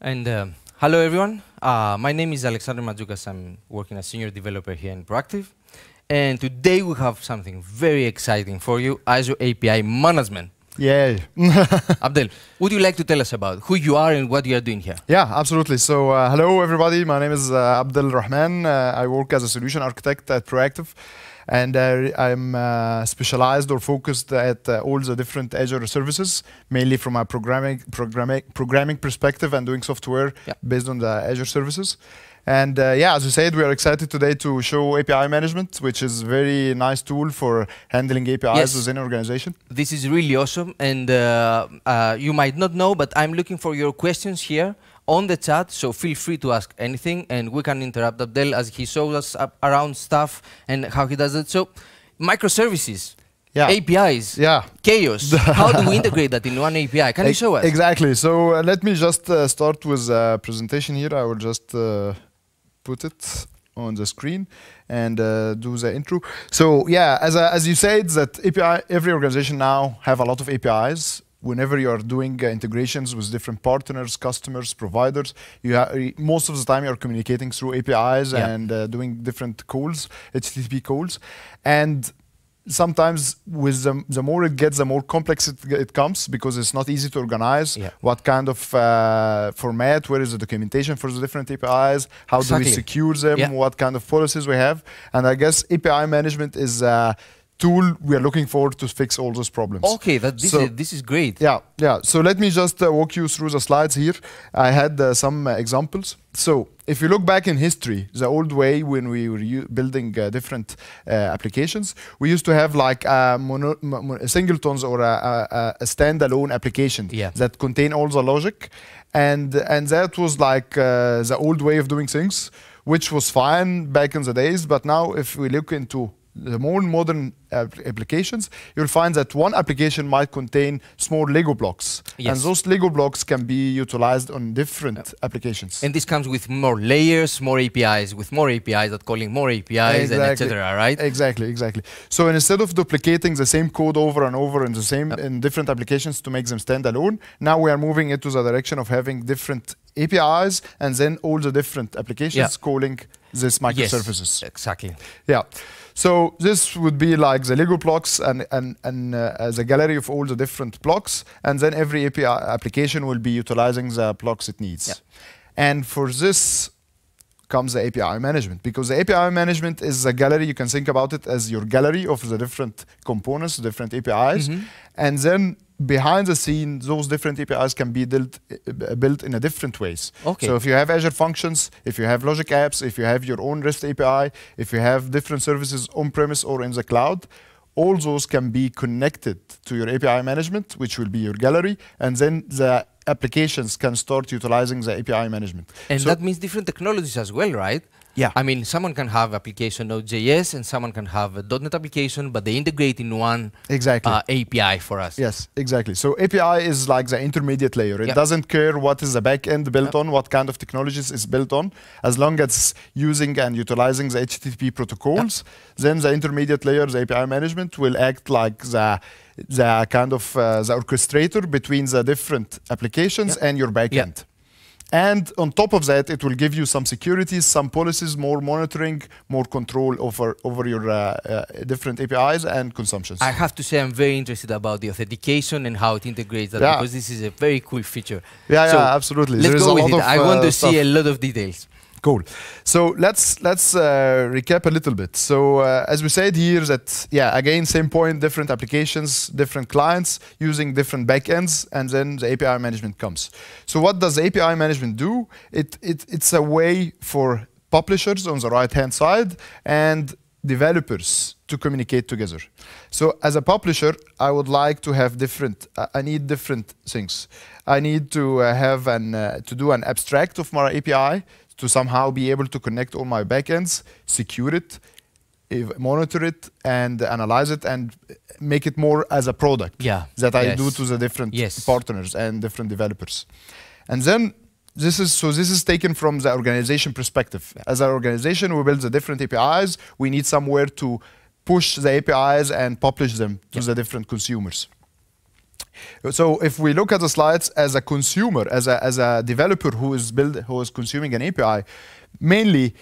And hello, everyone. My name is Alexander Mazukas. I'm working as senior developer here in Proactive. And today we have something very exciting for you, Azure API Management. Yay. Abdel, would you like to tell us about who you are and what you are doing here? Yeah, absolutely. So hello, everybody. My name is Abdel Rahman. I work as a solution architect at Proactive. And I'm specialized or focused at all the different Azure services, mainly from a programming perspective and doing software based on the Azure services. And yeah, as you said, we are excited today to show API management, which is a very nice tool for handling APIs within an organization. This is really awesome. And you might not know, but I'm looking for your questions here on the chat, so feel free to ask anything, and we can interrupt Abdel as he shows us around stuff and how he does it. So, microservices, APIs, chaos. How do we integrate that in one API? Can you show us? Exactly. So let me just start with a presentation here. I will just put it on the screen and do the intro. So yeah, as you said, that API, every organization now have a lot of APIs. Whenever you are doing integrations with different partners, customers, providers, most of the time you are communicating through APIs and doing different calls, HTTP calls. And sometimes with the more it gets, the more complex it comes, because it's not easy to organize what kind of format, where is the documentation for the different APIs, how do we secure them, what kind of policies we have. And I guess API management is tool we are looking forward to fix all those problems. Okay, this is great. Yeah. So let me just walk you through the slides here. I had some examples. So if you look back in history, the old way when we were building different applications, we used to have like singletons or a standalone application that contain all the logic, and that was like the old way of doing things, which was fine back in the days. But now, if we look into the more modern applications, you'll find that one application might contain small Lego blocks. And those Lego blocks can be utilized on different applications. And this comes with more layers, more APIs, with more APIs that calling more APIs, and etc., right? Exactly. So instead of duplicating the same code over and over in the same in different applications to make them stand alone, now we are moving into the direction of having different APIs and then all the different applications calling these microservices. Exactly. Yeah. So this would be like the Lego blocks and the gallery of all the different blocks, and then every API application will be utilizing the blocks it needs. And for this comes the API management, because the API management is a gallery. You can think about it as your gallery of the different components, different APIs, and then behind the scene, those different APIs can be built in a different ways. So if you have Azure Functions, if you have Logic Apps, if you have your own REST API, if you have different services on-premise or in the cloud, all those can be connected to your API management, which will be your gallery, and then the applications can start utilizing the API management. And that means different technologies as well, right? Yeah. I mean, someone can have application Node.js and someone can have a .NET application, but they integrate in one API for us. Yes, exactly. So API is like the intermediate layer. It doesn't care what is the back end built on, what kind of technologies is built on. As long as it's using and utilizing the HTTP protocols, then the intermediate layer, the API management, will act like the kind of the orchestrator between the different applications and your backend. And on top of that, it will give you some securities, some policies, more monitoring, more control over your different APIs and consumptions. I have to say I'm very interested about the authentication and how it integrates that, because this is a very cool feature. So absolutely. Let's go with it. I want to see a lot of details. Cool. So let's recap a little bit. So as we said here, that again, same point, different applications, different clients using different backends, and then the API management comes. So what does the API management do? It's a way for publishers on the right-hand side and developers to communicate together. So as a publisher, I would like to have I need different things. I need to have to do an abstract of my API, to somehow be able to connect all my backends, secure it, monitor it, and analyze it, and make it more as a product that I do to the different partners and different developers. And then this is taken from the organization perspective. As an organization, we build the different APIs. We need somewhere to push the APIs and publish them to the different consumers. So if we look at the slides as a consumer, as a developer who is consuming an API, mainly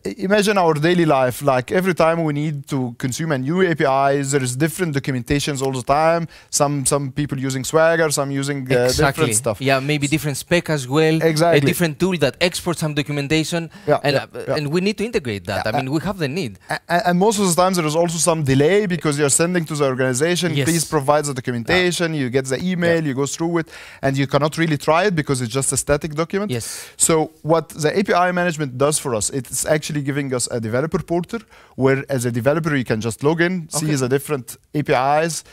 imagine our daily life. Like every time we need to consume a new API, there is different documentations all the time. Some people using Swagger, some using different stuff. Yeah, maybe different spec as well. Exactly. A different tool that exports some documentation. And we need to integrate that. I mean, we have the need. And most of the time there is also some delay because you're sending to the organization, please provide the documentation, you get the email, you go through it, and you cannot really try it because it's just a static document. Yes. So what the API management does for us, it's actually giving us a developer portal where as a developer you can just log in, see the different APIs,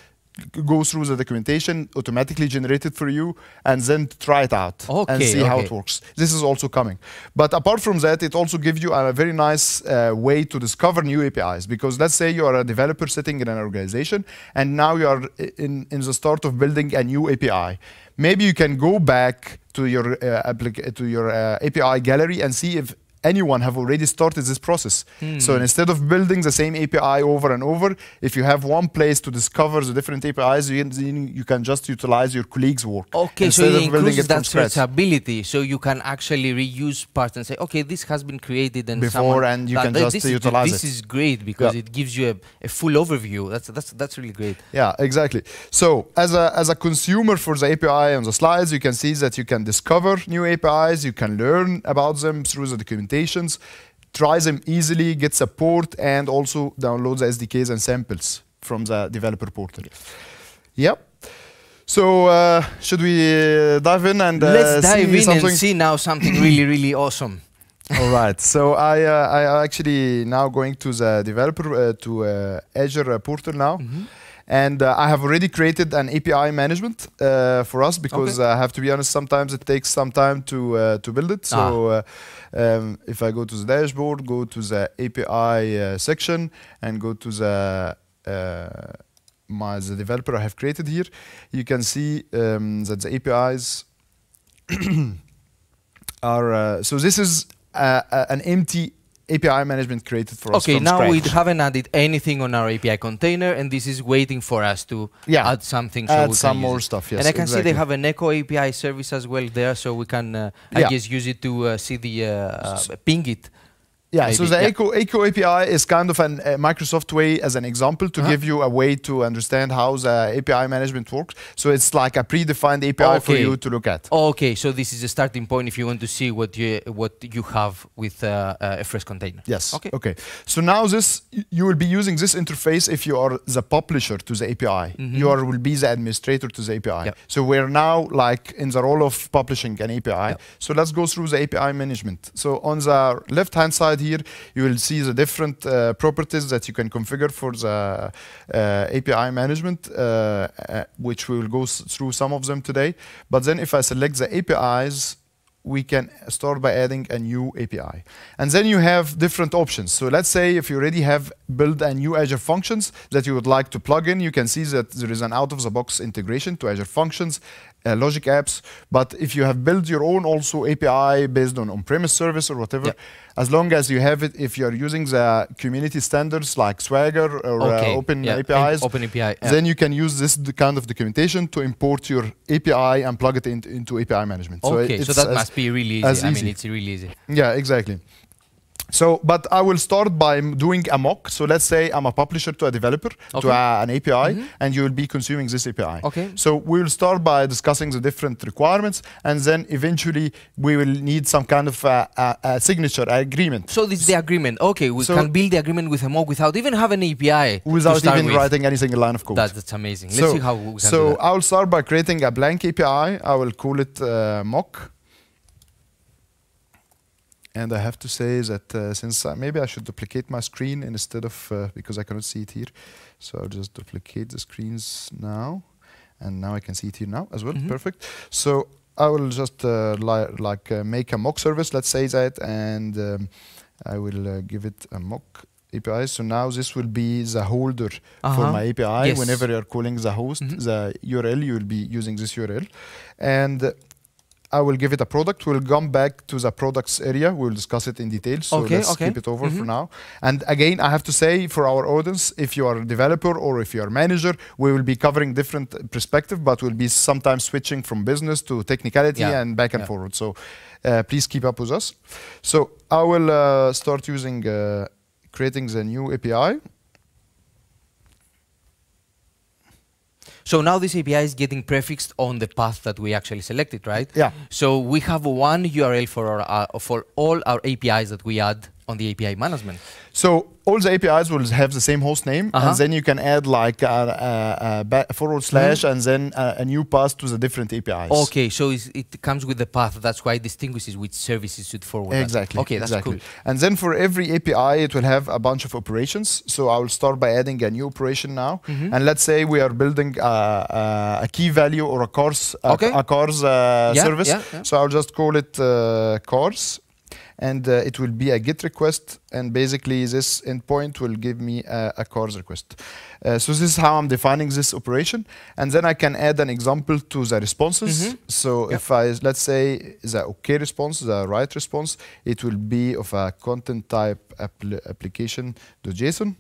go through the documentation, automatically generated for you, and then try it out and see how it works. This is also coming. But apart from that, it also gives you a very nice way to discover new APIs. Because let's say you are a developer sitting in an organization, and now you are in the start of building a new API. Maybe you can go back to your API gallery and see if anyone have already started this process. So instead of building the same API over and over, if you have one place to discover the different APIs, you can just utilize your colleagues' work. Okay, so it includes that searchability, so you can actually reuse parts and say, okay, this has been created and before, and you can just utilize it. This is great because it gives you a full overview. That's really great. Yeah, exactly. So as a consumer for the API on the slides, you can see that you can discover new APIs, you can learn about them through the documentation, try them easily, get support, and also download the SDKs and samples from the developer portal. Yep. So should we dive in and let's dive in and see now something really, really awesome. All right. So I actually now going to the developer to Azure portal now. And I have already created an API management for us because I have to be honest, sometimes it takes some time to build it. So if I go to the dashboard, go to the API section, and go to the developer I have created here, you can see that the APIs are. So this is an empty API management created for us from now scratch. we haven't added anything on our API container, and this is waiting for us to add something. So add we some can more use stuff, yes. And I can see they have an Echo API service as well there, so we can, I guess, use it to see the ping it. Yeah, so the Echo API is kind of a Microsoft way as an example to give you a way to understand how the API management works. So it's like a predefined API for you to look at. Okay, so this is a starting point if you want to see what you have with a fresh container. Yes. Okay. So now you will be using this interface if you are the publisher to the API. You will be the administrator to the API. So we're now like in the role of publishing an API. So let's go through the API management. So on the left-hand side here, you will see the different properties that you can configure for the API management, which we will go through some of them today. But then if I select the APIs, we can start by adding a new API. And then you have different options. So let's say if you already have built a new Azure Functions that you would like to plug in, you can see that there is an out-of-the-box integration to Azure Functions, Logic Apps. But if you have built your own also API based on on-premise service or whatever, as long as you have it, if you're using the community standards like Swagger or Open APIs, then you can use this kind of documentation to import your API and plug it into API management. So that must be really easy. I mean, it's really easy. Yeah, exactly. So, but I will start by doing a mock. So let's say I'm a publisher to a developer, to an API, and you will be consuming this API. So we will start by discussing the different requirements, and then eventually we will need some kind of a signature, agreement. So this is the agreement. Okay, we can build the agreement with a mock without even having an API. Without even writing any single line of code. That's amazing. Let's see how we can do that. So I will start by creating a blank API. I will call it mock. And I have to say that since maybe I should duplicate my screen instead of, because I cannot see it here. So I'll just duplicate the screens now. And now I can see it here now as well. Perfect. So I will just make a mock service, let's say that, and I will give it a mock API. So now this will be the holder for my API. Whenever you're calling the host, the URL, you will be using this URL. And I will give it a product. We'll come back to the products area. We'll discuss it in detail. So let's keep it over for now. And again, I have to say for our audience, if you are a developer or if you are a manager, we will be covering different perspective, but we'll be sometimes switching from business to technicality and back and forward. So please keep up with us. So I will start using creating the new API. So now this API is getting prefixed on the path that we actually selected, right? Yeah. So we have one URL for all our APIs that we add on the API management. So all the APIs will have the same host name, and then you can add like a forward slash and then a new path to the different APIs. Okay, so it comes with the path. That's why it distinguishes which services should forward. Exactly. Okay, that's cool. And then for every API, it will have a bunch of operations. So I will start by adding a new operation now. And let's say we are building a key value or a cars, service. So I'll just call it cars. And it will be a GET request, and basically this endpoint will give me a cars request. So this is how I'm defining this operation, and then I can add an example to the responses. So if let's say the OK response, the write response, it will be of a content type application.json.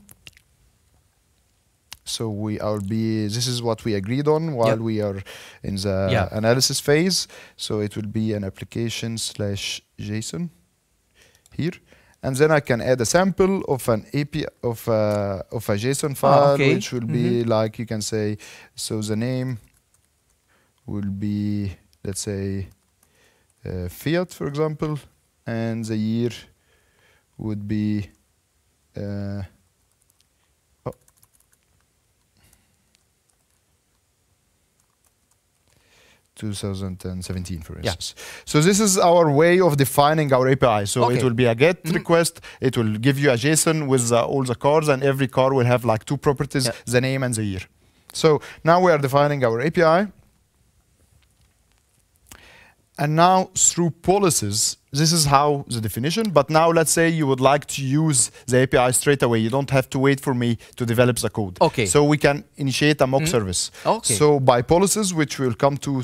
So this is what we agreed on while we are in the analysis phase. So it will be an application/JSON. Here, and then I can add a sample of an API of a JSON file, which will be like, you can say, so the name will be, let's say, Fiat, for example, and the year would be 2017, for instance. So this is our way of defining our API. So it will be a GET request. It will give you a JSON with all the cars, and every car will have like two properties, the name and the year. So now we are defining our API. And now through policies, this is how the definition, but now let's say you would like to use the API straight away. You don't have to wait for me to develop the code. So we can initiate a mock service. So by policies, which we'll come to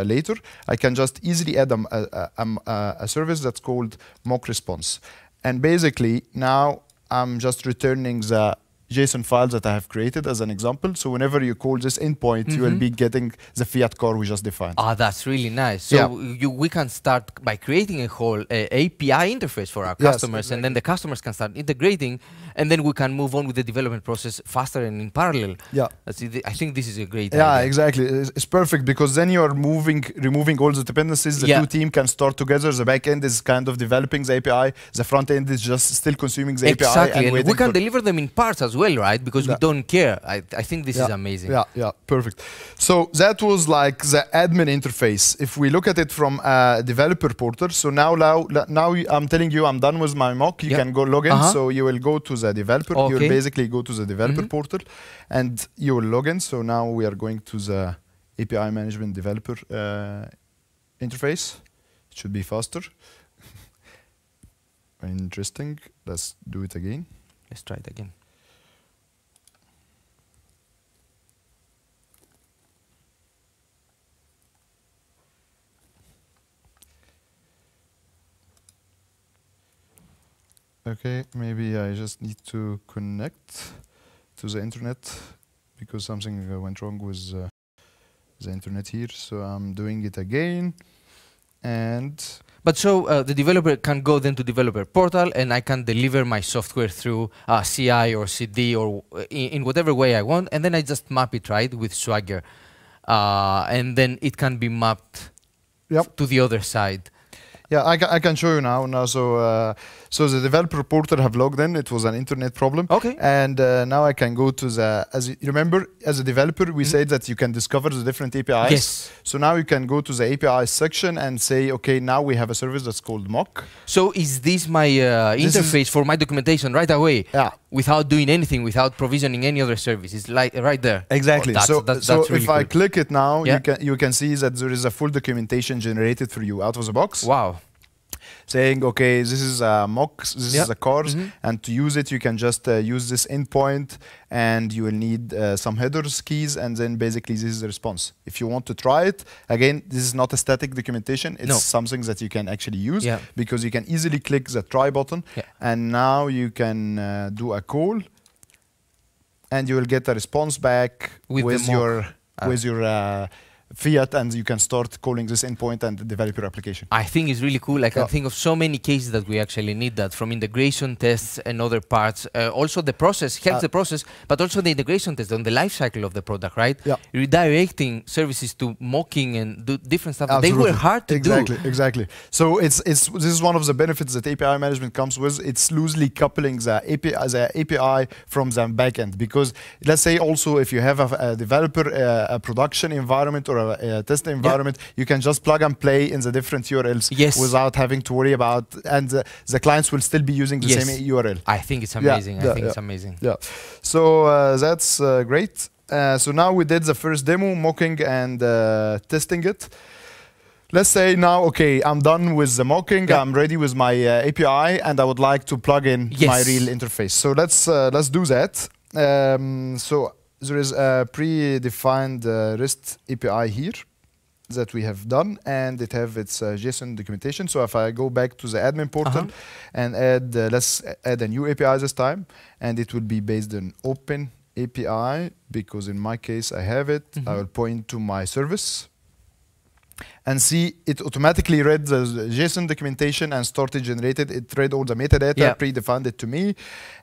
later, I can just easily add a service that's called mock response. And basically now I'm just returning the JSON files that I have created as an example. So whenever you call this endpoint, you will be getting the Fiat car we just defined. That's really nice. So we can start by creating a whole API interface for our customers, and then the customers can start integrating, and then we can move on with the development process faster and in parallel. I think this is a great idea. Exactly. It's perfect, because then you are removing all the dependencies. The two teams can start together. The back end is kind of developing the API. The front end is just still consuming the API. And we can deliver them in parts as well, right? Because we don't care. I think this is amazing. Perfect. So that was like the admin interface. If we look at it from a developer portal, so now I'm telling you I'm done with my mock. You can go log in. So you will go to the developer. You will basically go to the developer portal, and you will log in. So now we are going to the API Management developer interface. It should be faster. Interesting. Let's do it again. Let's try it again. Okay, maybe I just need to connect to the internet because something went wrong with the internet here. So I'm doing it again. But so the developer can go then to developer portal, and I can deliver my software through CI or CD or in whatever way I want, and then I just map it, right, with Swagger. And then it can be mapped to the other side. Yeah, I can show you now. So the developer portal have logged in. It was an internet problem. And now I can go to the, as you remember, as a developer, we said that you can discover the different APIs. So now you can go to the API section and say, okay, now we have a service that's called mock. So is this my interface for my documentation right away? Without doing anything, without provisioning any other service? It's like right there. Exactly. That's really if I click it now, you can see that there is a full documentation generated for you out of the box. Wow. saying, okay, this is a mock, this is a CARS, and to use it, you can just use this endpoint, and you will need some headers keys, and then basically this is the response. If you want to try it, again, this is not a static documentation. It's something that you can actually use because you can easily click the try button, and now you can do a call, and you will get a response back with your fiat, and you can start calling this endpoint and develop your application. I think it's really cool. I can think of so many cases that we actually need that, from integration tests and other parts. Also the process, helps the process, but also the integration test on the life cycle of the product, right? Redirecting services to mocking and do different stuff. Absolutely. They were hard to do. Exactly. So this is one of the benefits that API management comes with. It's loosely coupling the API from the backend, because let's say also if you have a developer, a production environment or a test environment, you can just plug and play in the different URLs without having to worry about, and the clients will still be using the same URL. I think it's amazing. I think it's amazing. Yeah. So that's great. So now we did the first demo, mocking and testing it. Let's say now, okay, I'm done with the mocking. I'm ready with my API, and I would like to plug in my real interface. So let's do that. So there is a predefined REST API here that we have done, and it have its JSON documentation. So if I go back to the admin portal and add, let's add a new API this time, and it will be based on Open API, because in my case I have it. I will point to my service and see it automatically read the JSON documentation and started generated. It read all the metadata, predefined it to me,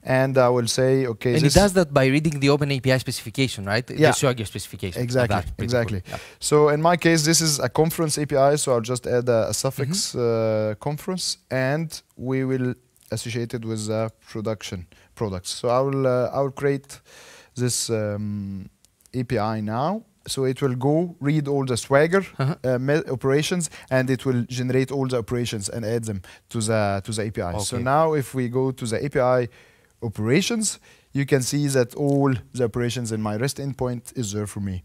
and I will say, okay. And it does that by reading the Open API specification, right? The Swagger specification. Exactly. Cool. So in my case, this is a conference API, so I'll just add a suffix conference, and we will associate it with production products. So I will create this API now. So it will go read all the Swagger operations, and it will generate all the operations and add them to the API. Okay. So now if we go to the API operations, you can see that all the operations in my REST endpoint is there for me.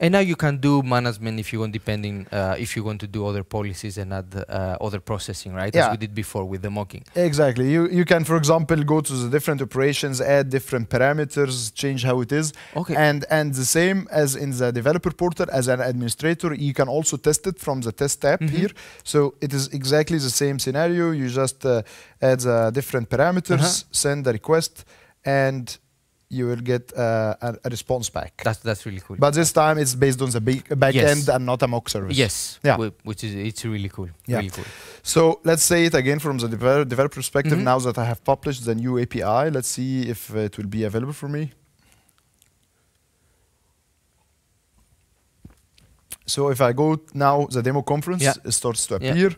And now you can do management if you want, depending if you want to do other policies and add other processing, right? As we did before with the mocking. Exactly. You can, for example, go to the different operations, add different parameters, change how it is. Okay. And the same as in the developer portal, as an administrator, you can also test it from the test tab here. So it is exactly the same scenario. You just add the different parameters, send the request, and you will get a response back. That's really cool. But this time it's based on the back end and not a mock service. Yes. Which is, it's really cool. Really cool. So let's say it again from the developer perspective. Now that I have published the new API, let's see if it will be available for me. So if I go now, the demo conference starts to appear.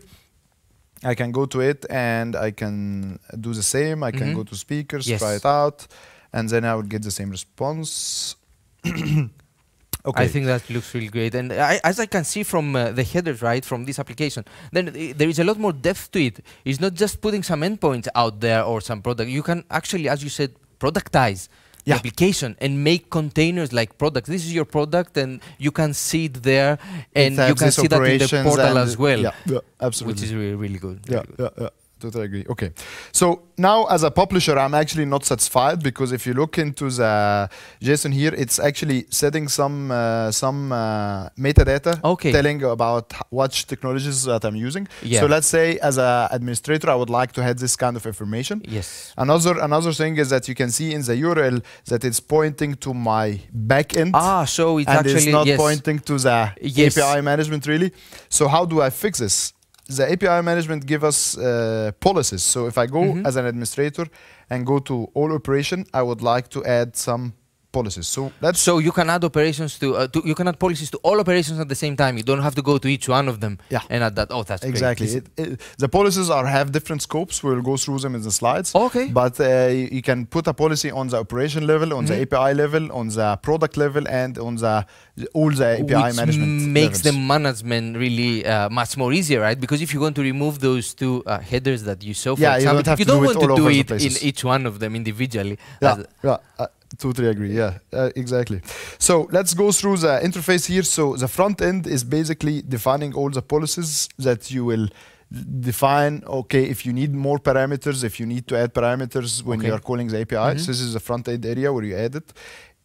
I can go to it and I can do the same. I can go to speakers, try it out, and then I would get the same response. I think that looks really great. And as I can see from the headers, right, from this application, then there is a lot more depth to it. It's not just putting some endpoints out there or some product. You can actually, as you said, productize the application and make containers like products. This is your product, and you can see it there, and you can see that in the portal as well. Yeah, absolutely. Which is really, really good. Yeah. Totally agree. Okay, so now as a publisher, I'm actually not satisfied, because if you look into the JSON here, it's actually setting some metadata, telling about which technologies that I'm using. So let's say as an administrator, I would like to have this kind of information. Another thing is that you can see in the URL that it's pointing to my backend. So it's and actually it's not pointing to the API management really. So how do I fix this? The API management give us policies. So if I go as an administrator and go to all operation, I would like to add some policies. So you can add operations to you can add policies to all operations at the same time. You don't have to go to each one of them and add that. Oh, that's exactly great. The policies have different scopes. We'll go through them in the slides. Okay. But you can put a policy on the operation level, on the API level, on the product level, and on all the API management makes levels. the management really much more easier, right? Because if you're going to remove those two headers that you saw, for example, you don't want to do it in each one of them individually. Totally agree. Exactly. So let's go through the interface here. So the front end is basically defining all the policies that you will define, okay, if you need more parameters, if you need to add parameters when you are calling the API. So this is the front end area where you add it.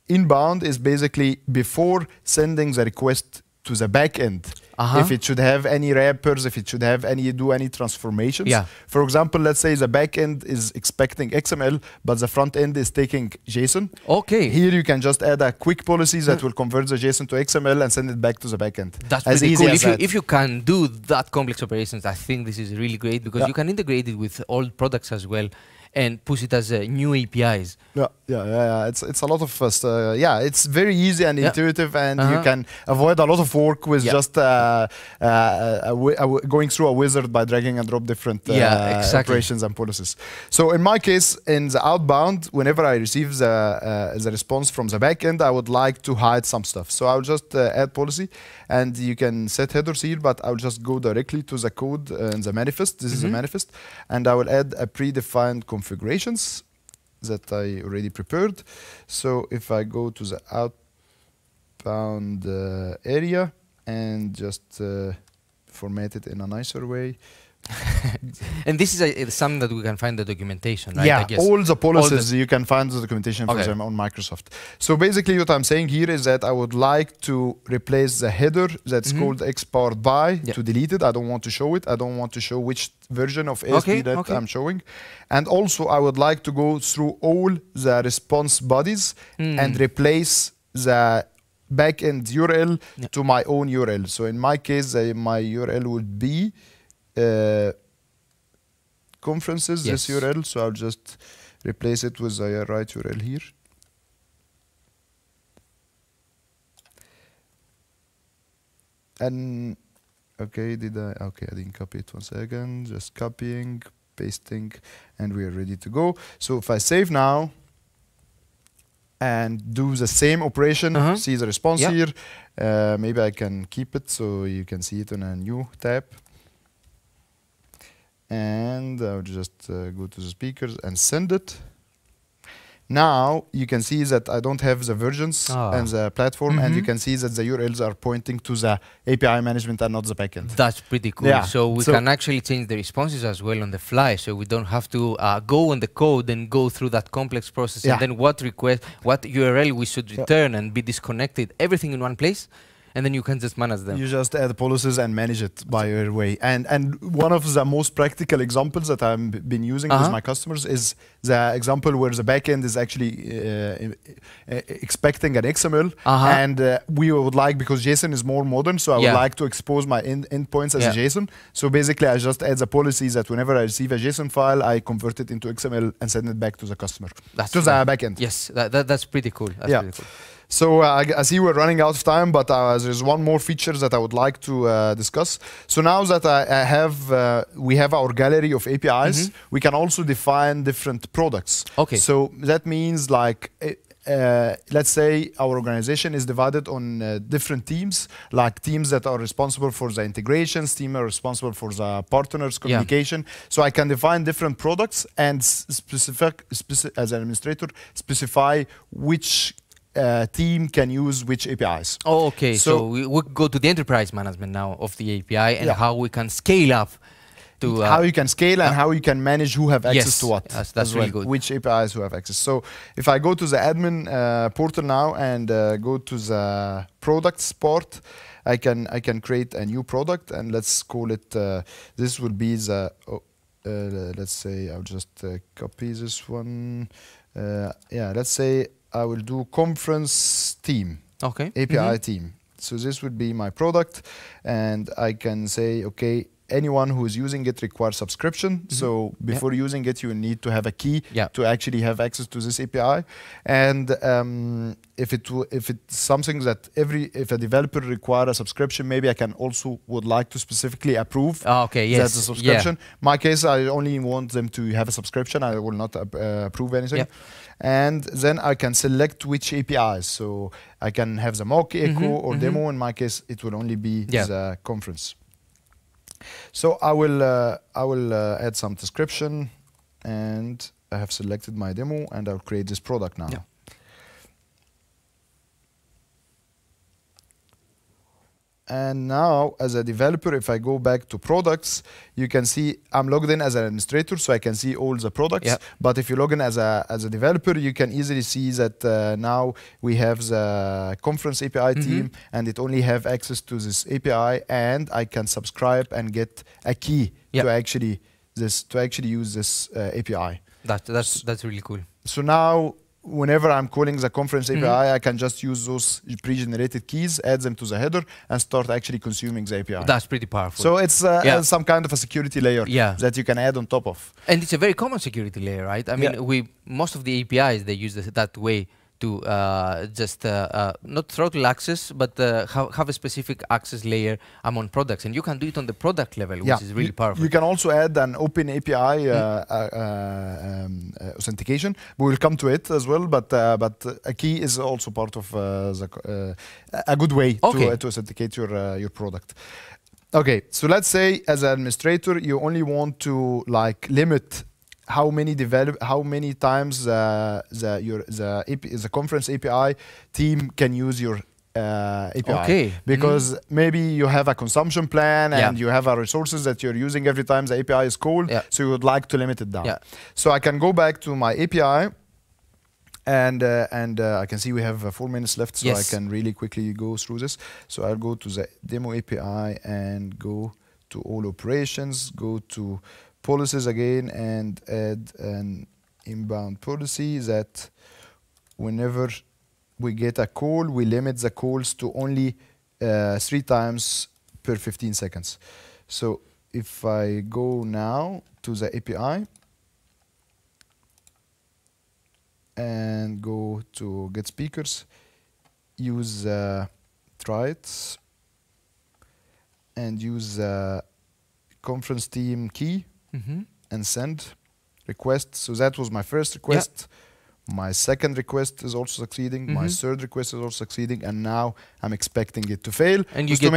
Inbound is basically before sending the request to the back end. If it should have any wrappers, if it should have do any transformations. For example, let's say the back end is expecting XML, but the front end is taking JSON. Here you can just add a quick policy that will convert the JSON to XML and send it back to the back end. That's pretty cool. If you can do that complex operations, I think this is really great because you can integrate it with old products as well and push it as new APIs. It's a lot of it's very easy and intuitive, and you can avoid a lot of work with just going through a wizard by dragging and drop different operations and policies. So in my case, in the outbound, whenever I receive the response from the backend, I would like to hide some stuff. So I'll just add policy, and you can set headers here, but I'll just go directly to the code in the manifest. This is a manifest, and I will add a predefined configurations that I already prepared. So if I go to the outbound area and just format it in a nicer way. And this is something that we can find the documentation, right? Yeah, all the policies you can find the documentation for them on Microsoft. So basically what I'm saying here is that I would like to replace the header that's called x-powered by to delete it. I don't want to show it. I don't want to show which version of ASP that I'm showing. And also I would like to go through all the response bodies and replace the backend URL to my own URL. So in my case, my URL would be conferences, this URL. So I'll just replace it with the right URL here. And okay, I didn't copy it. 1 second. Just copying, pasting, and we are ready to go. So if I save now and do the same operation, see the response here. Maybe I can keep it so you can see it in a new tab. And I'll just go to the speakers and send it. Now you can see that I don't have the versions and the platform, and you can see that the URLs are pointing to the API management and not the backend. That's pretty cool. Yeah. So we can actually change the responses as well on the fly, so we don't have to go on the code and go through that complex process and then what URL we should return and be disconnected, everything in one place. And then you can just manage them. You just add policies and manage it by your way. And one of the most practical examples that I've been using with my customers is the example where the backend is actually expecting an XML. And we would like, because JSON is more modern, so I would like to expose my endpoints as a JSON. So basically, I just add the policies that whenever I receive a JSON file, I convert it into XML and send it back to the customer, to the backend. Yes, that's pretty cool. That's pretty cool. So I see we're running out of time, but there's one more feature that I would like to discuss. So now that we have our gallery of APIs, we can also define different products. So that means like, let's say our organization is divided on different teams, like teams that are responsible for the integrations, teams are responsible for the partners communication. So I can define different products and as an administrator, specify which team can use which APIs. So we go to the enterprise management now of the API and how we can scale up to how you can scale and how you can manage who have access to what. That's really good. Which APIs who have access. So if I go to the admin portal now and go to the products part, I can create a new product, and let's call it. This will be the. Let's say I'll just copy this one. Let's say I will do conference team, API team. So this would be my product, and I can say, okay, anyone who is using it requires subscription. So before using it, you need to have a key to actually have access to this API. And if it's something that if a developer requires a subscription, maybe I can also would like to specifically approve that's a subscription. My case, I only want them to have a subscription. I will not approve anything. And then I can select which APIs. So I can have the mock echo or demo. In my case, it will only be the conference. So I will add some description, and I have selected my demo, and I'll create this product now. And now, as a developer, if I go back to products, you can see I'm logged in as an administrator, so I can see all the products. Yep. But if you log in as a developer, you can easily see that now we have the conference API team, and it only have access to this API, and I can subscribe and get a key to actually use this API. That's really cool. So now, whenever I'm calling the conference API, I can just use those pre-generated keys, add them to the header, and start actually consuming the API. That's pretty powerful. So it's some kind of a security layer that you can add on top of. And it's a very common security layer, right? I mean, most of the APIs, they use that way to just not throttle access, but have a specific access layer among products. And you can do it on the product level, which is really powerful. You can also add an open API authentication. We will come to it as well, but a key is also part of a good way to authenticate your product. Okay, so let's say as an administrator, you only want to limit how many times the conference API team can use your API. Okay. Because maybe you have a consumption plan and you have resources that you're using every time the API is called, so you would like to limit it down. So I can go back to my API, and I can see we have 4 minutes left, so I can really quickly go through this. So I'll go to the demo API and go to all operations, go to policies again, and add an inbound policy that whenever we get a call, we limit the calls to only 3 times per 15 seconds. So if I go now to the API and go to get speakers, use try it, and use conference team key, and send request. So that was my first request. My second request is also succeeding. My third request is also succeeding. And now I'm expecting it to fail. And you get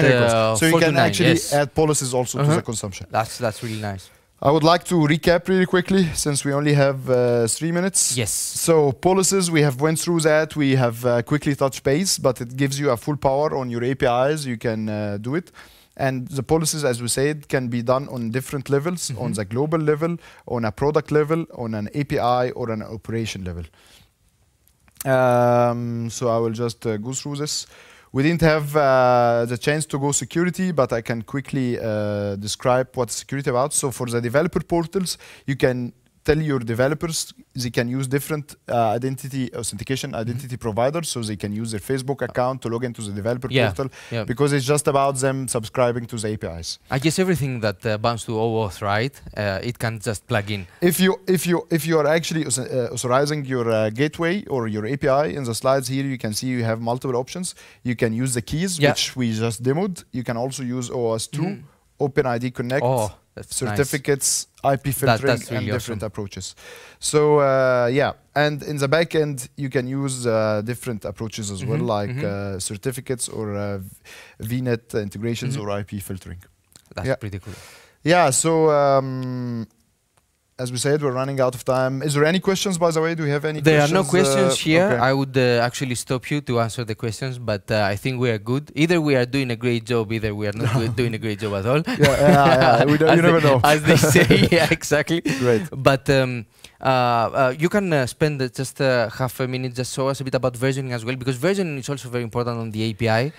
so you can actually add policies also to the consumption. That's really nice. I would like to recap really quickly since we only have 3 minutes. Yes. So policies, we have went through that. We have quickly touched base, but it gives you a full power on your APIs. You can do it. And the policies, as we said, can be done on different levels, on the global level, on a product level, on an API, or an operation level. So I will just go through this. We didn't have the chance to go security, but I can quickly describe what's security about. So for the developer portals, you can tell your developers they can use different authentication providers, so they can use their Facebook account to log into the developer portal, because it's just about them subscribing to the APIs. I guess everything that bounds to OAuth, right? It can just plug in. If you are actually authorizing your gateway or your API, in the slides here you can see you have multiple options. You can use the keys, which we just demoed. You can also use OAuth2, OpenID Connect, certificates, IP filtering, and different approaches. So and in the back end you can use different approaches as well, like certificates or VNet integrations or IP filtering. That's pretty cool. Yeah, so as we said, we're running out of time. Is there any questions, by the way? Do we have any questions? There are no questions here. Okay. I would actually stop you to answer the questions, but I think we are good. Either we are doing a great job, either we are not doing a great job at all. You never know. As they say, exactly. Great. But you can spend just half a minute just show us a bit about versioning as well, because versioning is also very important on the API.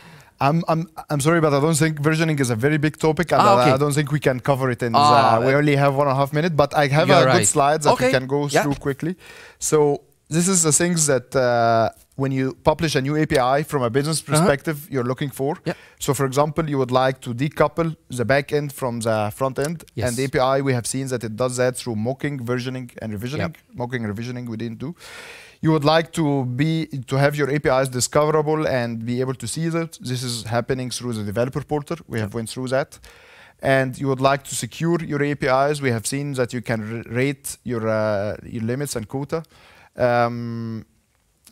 I'm sorry, but I don't think versioning is a very big topic, and I don't think we can cover it in. We only have 1.5 minutes, but I have good slides that we can go through quickly. So this is the things that when you publish a new API from a business perspective, you're looking for. So for example, you would like to decouple the back end from the front end, and the API we have seen that it does that through mocking, versioning, and revisioning. Mocking and revisioning we didn't do. You would like to have your APIs discoverable and be able to see that. This is happening through the developer portal. We have went through that. And you would like to secure your APIs. We have seen that you can rate your limits and quota.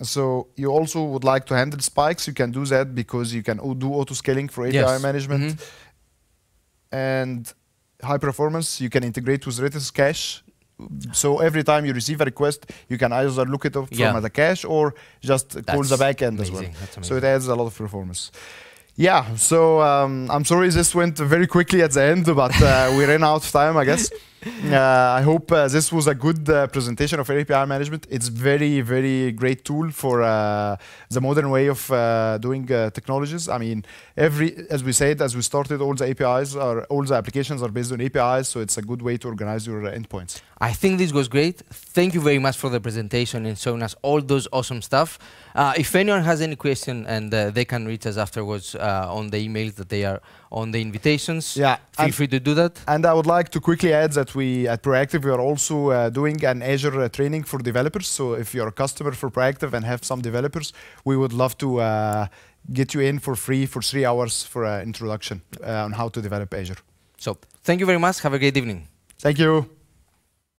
So you also would like to handle spikes. You can do that because you can do auto-scaling for API management. And high performance, you can integrate with Redis cache. So every time you receive a request, you can either look it up from the cache or just call the backend as well. So it adds a lot of performance. Yeah, so I'm sorry this went very quickly at the end, but we ran out of time, I guess. I hope this was a good presentation of API management. It's very, very great tool for the modern way of doing technologies. I mean, as we said, as we started, all the APIs all the applications are based on APIs, so it's a good way to organize your endpoints. I think this was great. Thank you very much for the presentation and showing us all those awesome stuff. If anyone has any question, and they can reach us afterwards on the emails that they are on the invitations, yeah, feel free to do that. And I would like to quickly add that we at Proactive we are also doing an Azure training for developers. So if you're a customer for Proactive and have some developers, we would love to get you in for free for 3 hours for an introduction on how to develop Azure. So thank you very much. Have a great evening. Thank you.